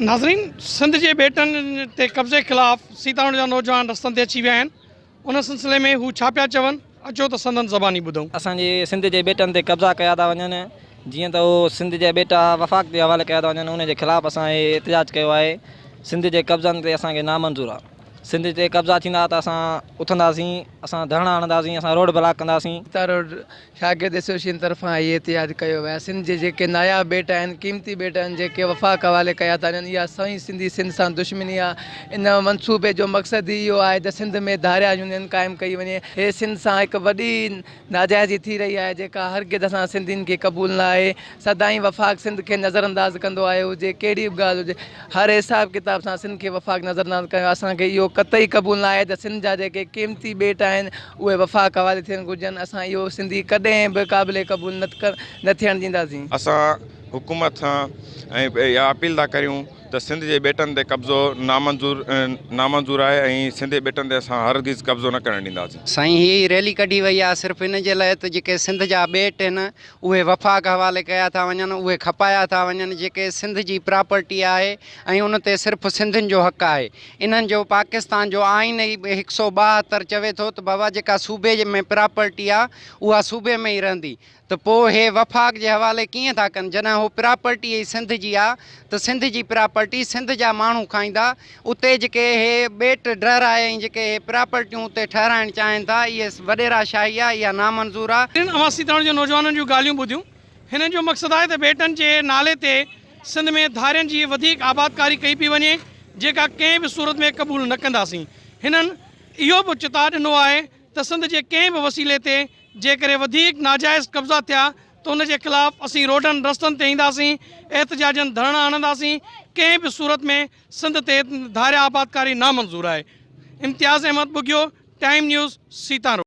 नाज़रीन, सिंध के बेटन ते कब्ज़े ख़िलाफ़ सीतापुर जा नौजवान रस्तनि ते अची विया आहिनि। उन सिलसिले में हू छा पिया चवनि, अचो त संदन ज़बानी ॿुधूं। असांजे सिंध जे बेटनि ते कब्ज़ा कया था वञनि, जीअं त उहो सिंध जा बेटा वफ़ाक़ जे हवाले कया था वञनि, उन जे ख़िलाफ़ु असां एहतिजाज कयो आहे। सिंध जे कब्ज़नि ते असांखे नामंज़ूर आहे। सिंध ते कब्ज़ा थींदा त असां उथंदासीं, असां धरना हणंदासीं, असां रोड ब्लॉक कंदासीं। रोड शागिर्द एसोसिएशन तरफ़ां इहे एहतिजाज कयो वियो आहे। सिंध जे जेके नायाब बेटा आहिनि, क़ीमती बेटा आहिनि, जेके वफ़ाक़ हवाले कया था वञनि, इहा सही सिंधी सिंध सां दुश्मनी आहे। इन मनसूबे जो मक़सदु ई इहो आहे त सिंध में धारिया यूनियन क़ाइमु कई वञे। हे सिंध सां हिकु वॾी नाजाइज़ी थी रही आहे, जेका हरगिज़ असां सिंधियुनि खे क़बूल न आहे। सदाईं वफ़ाक़ सिंध खे नज़रअंदाज़ कंदो आहे, हुजे कहिड़ी बि ॻाल्हि हुजे, हर हिसाब किताब सां सिंध खे वफ़ाक़ नज़रअंदाज़ कयो। असांखे इहो क़तई क़बूल न आहे त सिंध जा जेके क़ीमती बेटा आहिनि उहे वफ़ाक़ हवाले थियणु घुरिजनि। असां इहो सिंधी कॾहिं बि क़ाबिले क़बूल न थियणु ॾींदासीं। असां हुकूमत सां ऐं इहा अपील था करियूं त सिंध जे बेटनि ते कब्ज़ो नामंज़ूर आहे ऐं सिंध जे बेटनि ते असां हरगिज़ कब्ज़ो न करणु ॾींदासीं। साईं हीअ रैली कढी वई आहे सिर्फ़ु इन जे लाइ त जेके सिंध जा बेट आहिनि उहे वफ़ाक़ हवाले कया था वञनि, उहे खपाया था वञनि। जेके सिंध जी प्रॉपर्टी आहे ऐं उन ते सिर्फ़ु सिंधियुनि जो हक़ आहे। इन्हनि जो पाकिस्तान जो आइन ई 172 चवे थो त बाबा जेका सूबे में प्रॉपर्टी आहे उहा सूबे में ई रहंदी। त पोइ हे वफ़ाक़ जे हवाले कीअं था कनि, जॾहिं उहो प्रॉपर्टी ई सिंध जी आहे त सिंध जी प्रॉपर्टी सिंध जा माण्हू खाईंदा। उते जेके हे बेट डराए ऐं जेके हे प्रॉपर्टियूं उते ठहिराइणु चाहिनि था, इहे वॾेराशाही आहे, इहा नामंज़ूर आहे। अवां सीतापुर जे नौजवाननि जूं ॻाल्हियूं ॿुधियूं। हिननि जो मक़सदु आहे त बेटनि जे नाले ते सिंध में धारियनि जी वधीक आबादकारी कई पई वञे, जेका कंहिं बि सूरत में क़बूल न कंदासीं। हिननि इहो बि चितार ॾिनो आहे त सिंध जे कंहिं बि वसीले ते जेकॾहिं वधीक नाजाइज़ कब्ज़ा थिया त उन जे ख़िलाफ़ु असीं रोडनि रस्तनि ते ईंदासीं, एहतिजाजनि धरना हणंदासीं। कंहिं बि सूरत में सिंध ते धारिया आबादकारी नामंज़ूर आहे। इम्तियाज़ अहमद, बुगियो, टाइम न्यूज़, सीतापुर।